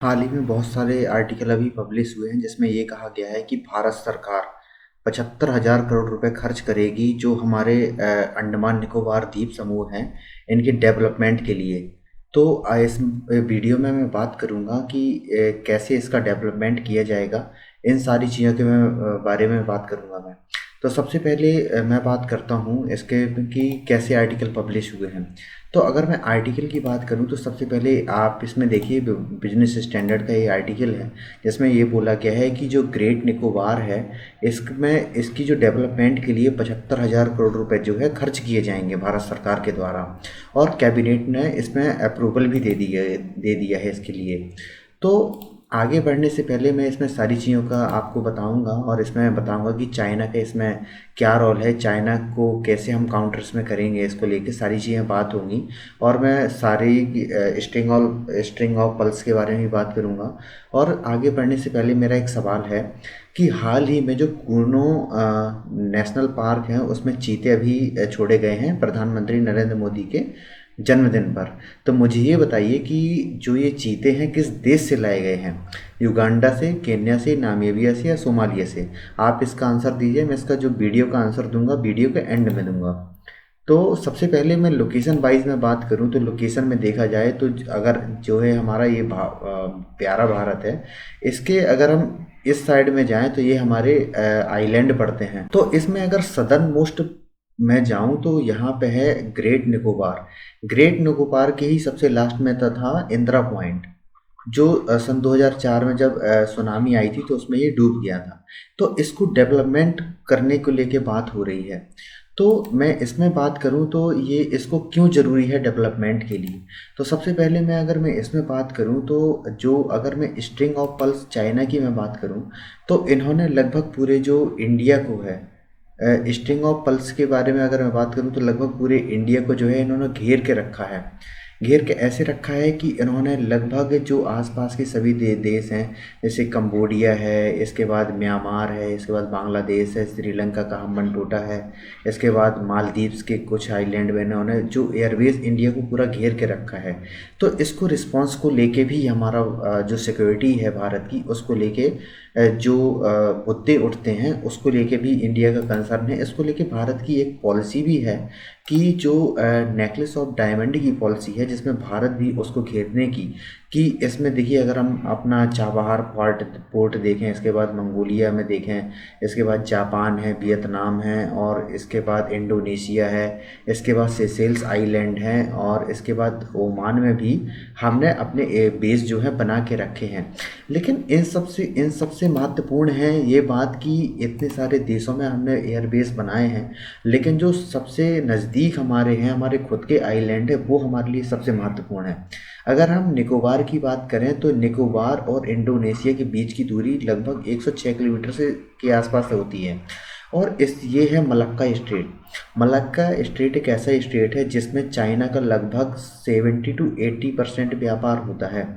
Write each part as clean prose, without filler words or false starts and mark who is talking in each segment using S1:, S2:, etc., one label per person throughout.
S1: हाल ही में बहुत सारे आर्टिकल अभी पब्लिश हुए हैं जिसमें ये कहा गया है कि भारत सरकार 75,000 करोड़ रुपए खर्च करेगी जो हमारे अंडमान निकोबार द्वीप समूह हैं इनके डेवलपमेंट के लिए। तो इस वीडियो में मैं बात करूंगा कि कैसे इसका डेवलपमेंट किया जाएगा। इन सारी चीज़ों के बारे में बात करूंगा मैं। तो सबसे पहले मैं बात करता हूँ इसके कि कैसे आर्टिकल पब्लिश हुए हैं। तो अगर मैं आर्टिकल की बात करूं तो सबसे पहले आप इसमें देखिए बिजनेस स्टैंडर्ड का ये आर्टिकल है जिसमें ये बोला गया है कि जो ग्रेट निकोबार है इसमें इसकी जो डेवलपमेंट के लिए 75,000 करोड़ रुपए जो है खर्च किए जाएंगे भारत सरकार के द्वारा। और कैबिनेट ने इसमें अप्रूवल भी दे दिया है इसके लिए। तो आगे बढ़ने से पहले मैं इसमें सारी चीज़ों का आपको बताऊंगा और इसमें बताऊंगा कि चाइना का इसमें क्या रोल है, चाइना को कैसे हम काउंटर्स में करेंगे, इसको लेके सारी चीज़ें बात होंगी। और मैं सारी स्ट्रिंग ऑफ पल्स के बारे में भी बात करूंगा। और आगे बढ़ने से पहले मेरा एक सवाल है कि हाल ही में जो कूर्नो नेशनल पार्क है उसमें चीते अभी छोड़े गए हैं प्रधानमंत्री नरेंद्र मोदी के जन्मदिन पर। तो मुझे ये बताइए कि जो ये चीते हैं किस देश से लाए गए हैं, युगांडा से, केन्या से, नामीबिया से या सोमालिया से? आप इसका आंसर दीजिए, मैं इसका जो वीडियो का आंसर दूंगा वीडियो के एंड में दूंगा। तो सबसे पहले मैं लोकेशन वाइज में बात करूं तो लोकेशन में देखा जाए तो अगर जो है हमारा ये प्यारा भारत है, इसके अगर हम इस साइड में जाएं तो ये हमारे आइलैंड पड़ते हैं। तो इसमें अगर सदर्न मोस्ट मैं जाऊं तो यहाँ पे है ग्रेट निकोबार। ग्रेट निकोबार के ही सबसे लास्ट में था इंदिरा पॉइंट, जो सन 2004 में जब सुनामी आई थी तो उसमें ये डूब गया था। तो इसको डेवलपमेंट करने को लेके बात हो रही है। तो मैं इसमें बात करूं तो ये इसको क्यों ज़रूरी है डेवलपमेंट के लिए। तो सबसे पहले अगर मैं इसमें बात करूं तो जो अगर मैं स्ट्रिंग ऑफ पल्स चाइना की मैं बात करूं तो इन्होंने लगभग पूरे जो इंडिया को है, स्ट्रिंग ऑफ पल्स के बारे में अगर मैं बात करूं तो लगभग पूरे इंडिया को जो है इन्होंने घेर के रखा है। घेर के ऐसे रखा है कि इन्होंने लगभग जो आसपास के सभी देश हैं, जैसे कंबोडिया है, इसके बाद म्यांमार है, इसके बाद बांग्लादेश है, श्रीलंका का हम्बन टोटा है, इसके बाद मालदीव्स के कुछ आइलैंड में इन्होंने जो एयरवेज इंडिया को पूरा घेर के रखा है। तो इसको रिस्पांस को लेके भी हमारा जो सिक्योरिटी है भारत की उसको लेके जो मुद्दे उठते हैं उसको लेके भी इंडिया का कंसर्न है। इसको लेके भारत की एक पॉलिसी भी है कि जो नेकलेस ऑफ डायमंड की पॉलिसी है जिसमें भारत भी उसको घेरने की, कि इसमें देखिए अगर हम अपना चाबहार पोर्ट देखें, इसके बाद मंगोलिया में देखें, इसके बाद जापान है, वियतनाम है, और इसके बाद इंडोनेशिया है, इसके बाद सेशेल्स आइलैंड हैं, और इसके बाद ओमान में भी हमने अपने बेस जो है बना के रखे हैं। लेकिन इन सबसे महत्वपूर्ण है ये बात कि इतने सारे देशों में हमने एयरबेस बनाए हैं, लेकिन जो सबसे नज़दीक हमारे हैं, हमारे खुद के आइलैंड है, वो हमारे लिए सबसे महत्वपूर्ण है। अगर हम निकोबार की बात करें तो निकोबार और इंडोनेशिया के बीच की दूरी लगभग 106 किलोमीटर से के आसपास होती है। और ये है मलक्का स्ट्रेट। मलक्का स्ट्रेट एक ऐसा स्ट्रेट है जिसमें चाइना का लगभग 70 to 80% व्यापार होता है।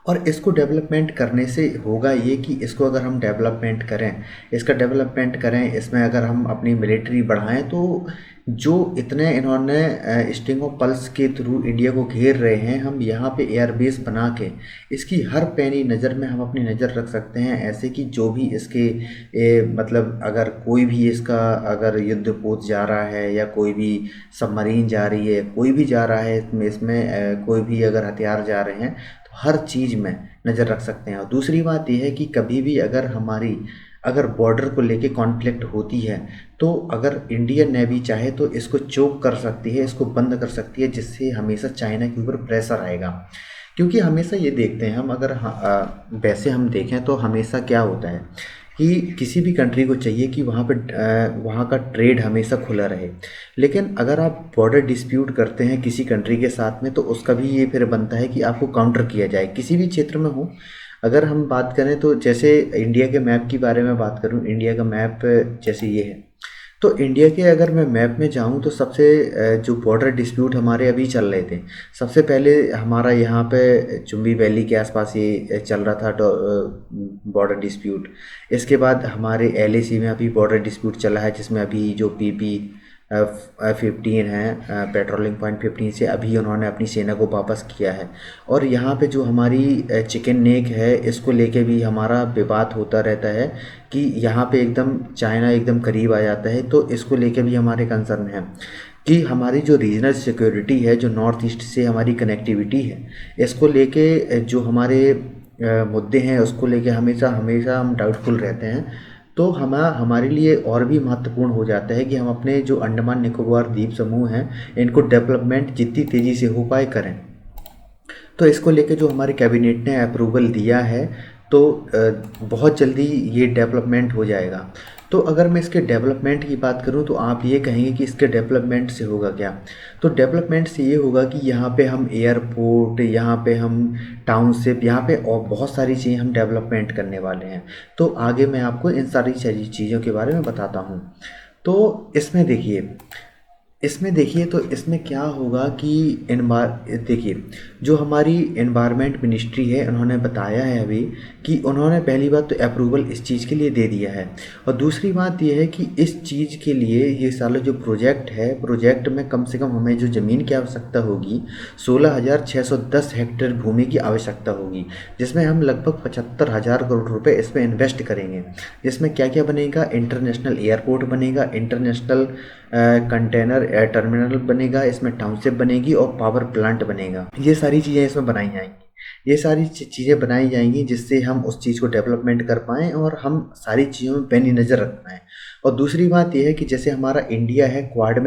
S1: और इसको डेवलपमेंट करने से होगा ये कि इसको अगर हम डेवलपमेंट करें, इसका डेवलपमेंट करें, इसमें अगर हम अपनी मिलिट्री बढ़ाएं तो जो इतने इन्होंने स्टिंग ऑफ पल्स के थ्रू इंडिया को घेर रहे हैं, हम यहाँ पे एयरबेस बना के इसकी हर पैनी नज़र में हम अपनी नज़र रख सकते हैं, ऐसे कि जो भी इसके मतलब अगर कोई भी इसका अगर युद्धपोत जा रहा है या कोई भी सबमरीन जा रही है, कोई भी जा रहा है इसमें कोई भी अगर हथियार जा रहे हैं, हर चीज़ में नज़र रख सकते हैं। और दूसरी बात यह है कि कभी भी अगर बॉर्डर को लेके कॉन्फ्लिक्ट होती है तो अगर इंडियन नेवी चाहे तो इसको चोक कर सकती है, इसको बंद कर सकती है, जिससे हमेशा चाइना के ऊपर प्रेशर आएगा। क्योंकि हमेशा ये देखते हैं हम, अगर वैसे हम देखें तो हमेशा क्या होता है कि किसी भी कंट्री को चाहिए कि वहाँ का ट्रेड हमेशा खुला रहे। लेकिन अगर आप बॉर्डर डिस्प्यूट करते हैं किसी कंट्री के साथ में तो उसका भी ये फिर बनता है कि आपको काउंटर किया जाए किसी भी क्षेत्र में हो। अगर हम बात करें तो जैसे इंडिया के मैप की बारे में बात करूं, इंडिया का मैप जैसे ये है, तो इंडिया के अगर मैं मैप में जाऊं तो सबसे जो बॉर्डर डिस्प्यूट हमारे अभी चल रहे थे, सबसे पहले हमारा यहाँ पे चुंबी वैली के आसपास ये चल रहा था बॉर्डर डिस्प्यूट। इसके बाद हमारे एलएसी में अभी बॉर्डर डिस्प्यूट चला है जिसमें अभी जो पीपी 15 है, पेट्रोलिंग पॉइंट 15 से अभी उन्होंने अपनी सेना को वापस किया है। और यहाँ पे जो हमारी चिकन नेक है, इसको लेके भी हमारा विवाद होता रहता है कि यहाँ पे एकदम चाइना एकदम करीब आ जाता है, तो इसको लेके भी हमारे कंसर्न है कि हमारी जो रीजनल सिक्योरिटी है, जो नॉर्थ ईस्ट से हमारी कनेक्टिविटी है, इसको लेके जो हमारे मुद्दे हैं उसको लेके हमेशा हमेशा हम डाउटफुल रहते हैं। तो हमारे लिए और भी महत्वपूर्ण हो जाता है कि हम अपने जो अंडमान निकोबार द्वीप समूह हैं, इनको डेवलपमेंट जितनी तेज़ी से हो पाए करें। तो इसको लेके जो हमारे कैबिनेट ने अप्रूवल दिया है, तो बहुत जल्दी ये डेवलपमेंट हो जाएगा। तो अगर मैं इसके डेवलपमेंट की बात करूं तो आप ये कहेंगे कि इसके डेवलपमेंट से होगा क्या? तो डेवलपमेंट से ये होगा कि यहाँ पे हम एयरपोर्ट, यहाँ पे हम टाउनशिप, यहाँ पे और बहुत सारी चीज़ें हम डेवलपमेंट करने वाले हैं। तो आगे मैं आपको इन सारी चीज़ों के बारे में बताता हूँ। तो इसमें देखिए तो इसमें क्या होगा कि देखिए, जो हमारी एनवायरनमेंट मिनिस्ट्री है, उन्होंने बताया है अभी कि उन्होंने पहली बात तो अप्रूवल इस चीज़ के लिए दे दिया है। और दूसरी बात ये है कि इस चीज़ के लिए ये सारा जो प्रोजेक्ट है, प्रोजेक्ट में कम से कम हमें जो ज़मीन की आवश्यकता होगी 16,610 हेक्टेयर भूमि की आवश्यकता होगी, जिसमें हम लगभग 75,000 करोड़ रुपए इसमें इन्वेस्ट करेंगे। जिसमें क्या क्या बनेगा? इंटरनेशनल एयरपोर्ट बनेगा, इंटरनेशनल कंटेनर टर्मिनल बनेगा, इसमें टाउनशिप बनेगी और पावर प्लांट बनेगा। ये सारी चीज़ें इसमें बनाई जाएंगी। ये सारी चीज़ें बनाई जाएंगी जिससे हम उस चीज़ को डेवलपमेंट कर पाएँ और हम सारी चीज़ों में पैनी नज़र रख पाएँ। और दूसरी बात यह है कि जैसे हमारा इंडिया है, क्वाड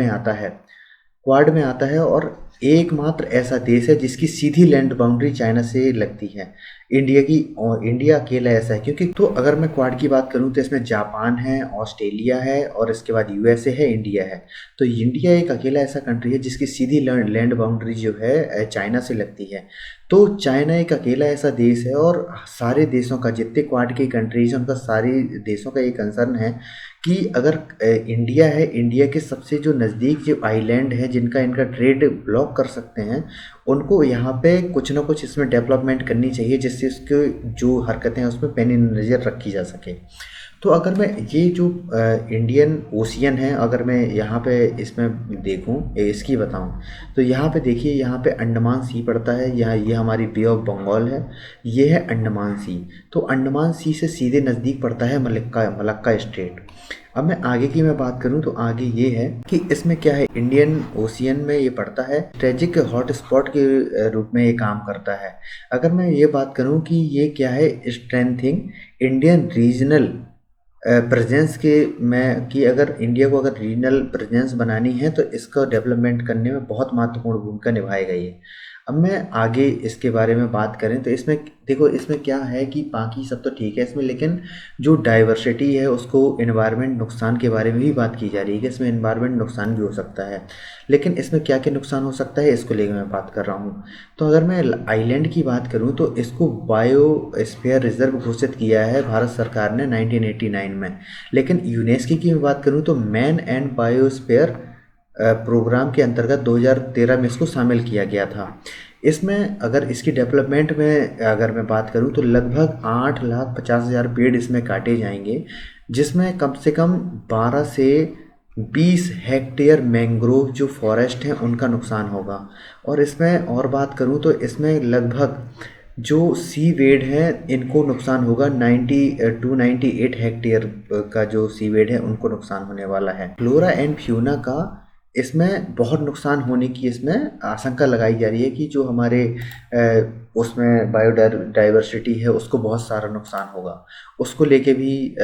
S1: में आता है और एकमात्र ऐसा देश है जिसकी सीधी लैंड बाउंड्री चाइना से लगती है, इंडिया की। और इंडिया अकेला ऐसा है क्योंकि, तो अगर मैं क्वाड की बात करूं तो इसमें जापान है, ऑस्ट्रेलिया है और इसके बाद यूएसए है, इंडिया है। तो इंडिया एक अकेला ऐसा कंट्री है जिसकी सीधी लैंड बाउंड्री जो है चाइना से लगती है। तो चाइना एक अकेला ऐसा देश है और सारे देशों का, जितने क्वाड की कंट्रीज हैं उनका सारे देशों का ये कंसर्न है कि अगर इंडिया है, इंडिया के सबसे जो नज़दीक जो आइलैंड है जिनका इनका ट्रेड ब्लॉक कर सकते हैं, उनको यहाँ पे कुछ ना कुछ इसमें डेवलपमेंट करनी चाहिए जिससे उसके जो हरकतें हैं उसमें पैनी नज़र रखी जा सके। तो अगर मैं ये जो इंडियन ओशियन है, अगर मैं यहाँ पे इसमें देखूँ, इसकी बताऊँ, तो यहाँ पे देखिए, यहाँ पे अंडमान सी पड़ता है, यहाँ ये हमारी बे ऑफ बंगाल है, ये है अंडमान सी। तो अंडमान सी से सीधे नज़दीक पड़ता है मलक्का स्टेट। अब मैं आगे की मैं बात करूं तो आगे ये है कि इसमें क्या है, इंडियन ओशियन में ये पड़ता है, स्ट्रेटेजिक हॉटस्पॉट के रूप में ये काम करता है। अगर मैं ये बात करूं कि ये क्या है, स्ट्रेंथिंग इंडियन रीजनल प्रेजेंस के में, कि अगर इंडिया को अगर रीजनल प्रेजेंस बनानी है तो इसका डेवलपमेंट करने में बहुत महत्वपूर्ण भूमिका निभाएगा ये। अब मैं आगे इसके बारे में बात करें तो इसमें देखो, इसमें क्या है कि बाकी सब तो ठीक है इसमें, लेकिन जो डाइवर्सिटी है उसको, एनवायरनमेंट नुकसान के बारे में भी बात की जा रही है कि इसमें एनवायरनमेंट नुकसान भी हो सकता है। लेकिन इसमें क्या क्या नुकसान हो सकता है इसको लेकर मैं बात कर रहा हूँ। तो अगर मैं आइलैंड की बात करूँ तो इसको बायोस्फीयर रिजर्व घोषित किया है भारत सरकार ने 1989 में। लेकिन यूनेस्को की मैं बात करूँ तो मैन एंड बायोस्फीयर प्रोग्राम के अंतर्गत 2013 में इसको शामिल किया गया था। इसमें अगर इसकी डेवलपमेंट में अगर मैं बात करूं तो लगभग 8,50,000 पेड़ इसमें काटे जाएंगे, जिसमें कम से कम 12 से 20 हेक्टेयर मैंग्रोव जो फॉरेस्ट हैं उनका नुकसान होगा। और इसमें और बात करूं तो इसमें लगभग जो सी वेड है इनको नुकसान होगा, 98 हेक्टेयर का जो सी वेड है उनको नुकसान होने वाला है। फ्लोरा एंड फ्यूना का इसमें बहुत नुकसान होने की इसमें आशंका लगाई जा रही है कि जो हमारे उसमें बायोडाइवर्सिटी है उसको बहुत सारा नुकसान होगा। उसको लेके भी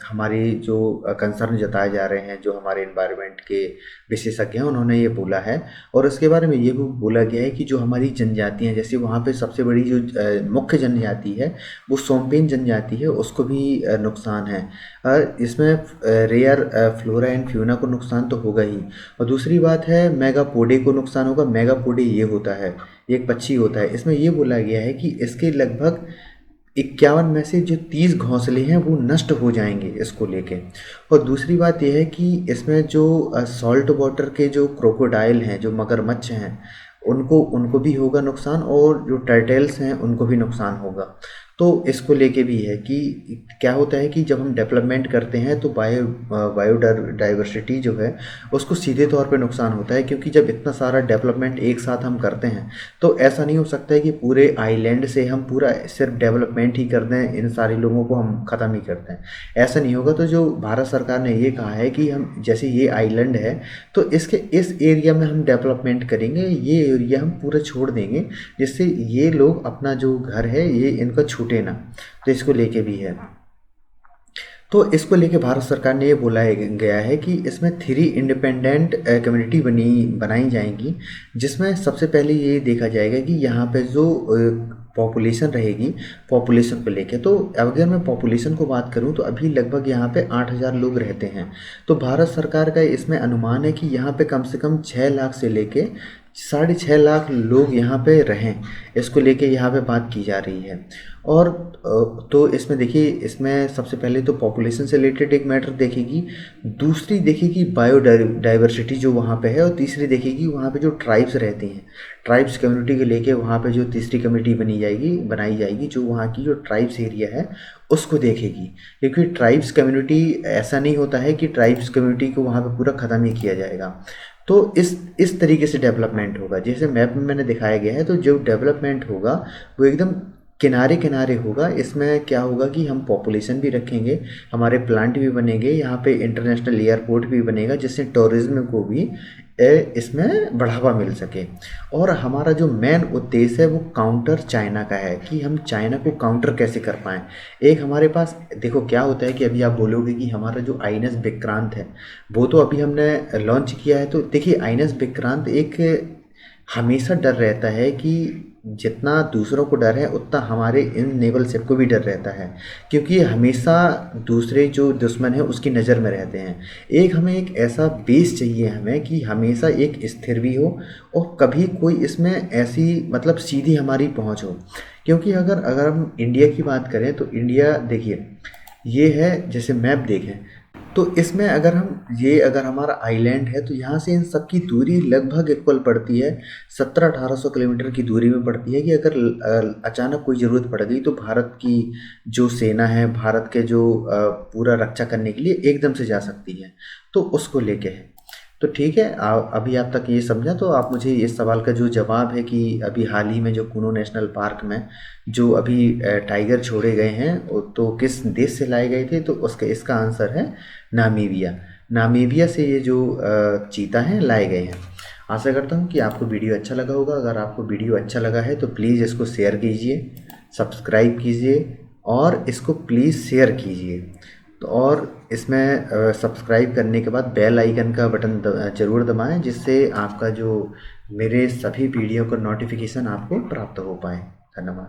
S1: हमारी जो कंसर्न जताए जा रहे हैं, जो हमारे एनवायरनमेंट के विशेषज्ञ हैं, उन्होंने ये बोला है। और उसके बारे में ये भी बोला गया है कि जो हमारी जनजातियाँ, जैसे वहाँ पे सबसे बड़ी जो मुख्य जनजाति है वो सोमपेन जनजाति है, उसको भी नुकसान है। इसमें रेयर फ्लोरा एंड फ्यूना को नुकसान तो होगा ही, और दूसरी बात है मेगापोडे को नुकसान होगा। मेगापोडे ये होता है, एक पक्षी होता है। इसमें ये बोला गया है कि इसके लगभग 51 में से जो 30 घोंसले हैं वो नष्ट हो जाएंगे इसको लेके। और दूसरी बात यह है कि इसमें जो सॉल्ट वाटर के जो क्रोकोडाइल हैं, जो मगरमच्छ हैं, उनको भी होगा नुकसान, और जो टर्टल्स हैं उनको भी नुकसान होगा। तो इसको लेके भी है कि क्या होता है कि जब हम डेवलपमेंट करते हैं तो बायोडाइवर्सिटी जो है उसको सीधे तौर पे नुकसान होता है, क्योंकि जब इतना सारा डेवलपमेंट एक साथ हम करते हैं तो ऐसा नहीं हो सकता है कि पूरे आइलैंड से हम पूरा सिर्फ डेवलपमेंट ही कर दें, इन सारे लोगों को हम ख़त्म ही कर दें, ऐसा नहीं होगा। तो जो भारत सरकार ने ये कहा है कि हम जैसे ये आइलैंड है तो इसके इस एरिया में हम डेवलपमेंट करेंगे, ये एरिया हम पूरा छोड़ देंगे जिससे ये लोग अपना जो घर है ये इनका छूटे ना। तो इसको लेके भी है। तो इसको लेके भारत सरकार ने ये बोला गया है कि इसमें 3 इंडिपेंडेंट कम्युनिटी बनाई जाएंगी, जिसमें सबसे पहले ये देखा जाएगा कि यहाँ पे जो पॉपुलेशन रहेगी, पॉपुलेशन को लेके। तो अगर मैं पॉपुलेशन को बात करूँ तो अभी लगभग यहाँ पे 8,000 लोग रहते हैं। तो भारत सरकार का इसमें अनुमान है कि यहाँ पे कम से कम 6 लाख से लेके 6.5 लाख लोग यहाँ पे रहें, इसको लेके यहाँ पे बात की जा रही है। और तो इसमें देखिए, इसमें सबसे पहले तो पॉपुलेशन से रिलेटेड एक मैटर देखेगी, दूसरी देखेगी बायोडाइवर्सिटी जो वहाँ पे है, और तीसरी देखेगी वहाँ पे जो ट्राइब्स रहती हैं, ट्राइब्स कम्युनिटी को लेके वहाँ पे जो तीसरी कमेटी बनाई जाएगी जो वहाँ की जो ट्राइब्स एरिया है उसको देखेगी। क्योंकि ट्राइब्स कम्युनिटी, ऐसा नहीं होता है कि ट्राइब्स कम्युनिटी को वहाँ पे पूरा ख़त्म ही किया जाएगा। तो इस तरीके से डेवलपमेंट होगा, जैसे मैप में मैंने दिखाया गया है। तो जो डेवलपमेंट होगा वो एकदम किनारे किनारे होगा। इसमें क्या होगा कि हम पॉपुलेशन भी रखेंगे, हमारे प्लांट भी बनेंगे, यहाँ पे इंटरनेशनल एयरपोर्ट भी बनेगा, जिससे टूरिज्म को भी इसमें बढ़ावा मिल सके। और हमारा जो मेन उद्देश्य है वो काउंटर चाइना का है, कि हम चाइना को काउंटर कैसे कर पाएँ। एक हमारे पास देखो क्या होता है कि अभी आप बोलोगे कि हमारा जो आईएनएस विक्रांत है वो तो अभी हमने लॉन्च किया है। तो देखिए, आईएनएस विक्रांत एक हमेशा डर रहता है कि जितना दूसरों को डर है उतना हमारे इन नेवल शिप को भी डर रहता है, क्योंकि हमेशा दूसरे जो दुश्मन है उसकी नज़र में रहते हैं। हमें एक ऐसा बेस चाहिए हमें कि हमेशा एक स्थिर भी हो और कभी कोई इसमें ऐसी मतलब सीधी हमारी पहुंच हो। क्योंकि अगर अगर हम इंडिया की बात करें तो इंडिया देखिए, ये है जैसे मैप देखें तो इसमें अगर हमारा आइलैंड है तो यहाँ से इन सब की दूरी लगभग इक्वल पड़ती है, 1700-1800 किलोमीटर की दूरी में पड़ती है। कि अगर अचानक कोई ज़रूरत पड़ गई तो भारत की जो सेना है, भारत के जो पूरा रक्षा करने के लिए एकदम से जा सकती है। तो उसको लेके है। तो ठीक है, अभी आप तक ये समझा। तो आप मुझे इस सवाल का जो जवाब है कि अभी हाल ही में जो कुनो नेशनल पार्क में जो अभी टाइगर छोड़े गए हैं तो किस देश से लाए गए थे, तो इसका आंसर है नामीबिया। नामीबिया से ये जो चीता हैं लाए गए हैं। आशा करता हूँ कि आपको वीडियो अच्छा लगा होगा। अगर आपको वीडियो अच्छा लगा है तो प्लीज़ इसको शेयर कीजिए, सब्सक्राइब कीजिए और इसको प्लीज़ शेयर कीजिए। तो और इसमें सब्सक्राइब करने के बाद बेल आइकन का बटन ज़रूर दबाएं, जिससे आपका जो मेरे सभी वीडियो का नोटिफिकेशन आपको प्राप्त हो पाए। धन्यवाद।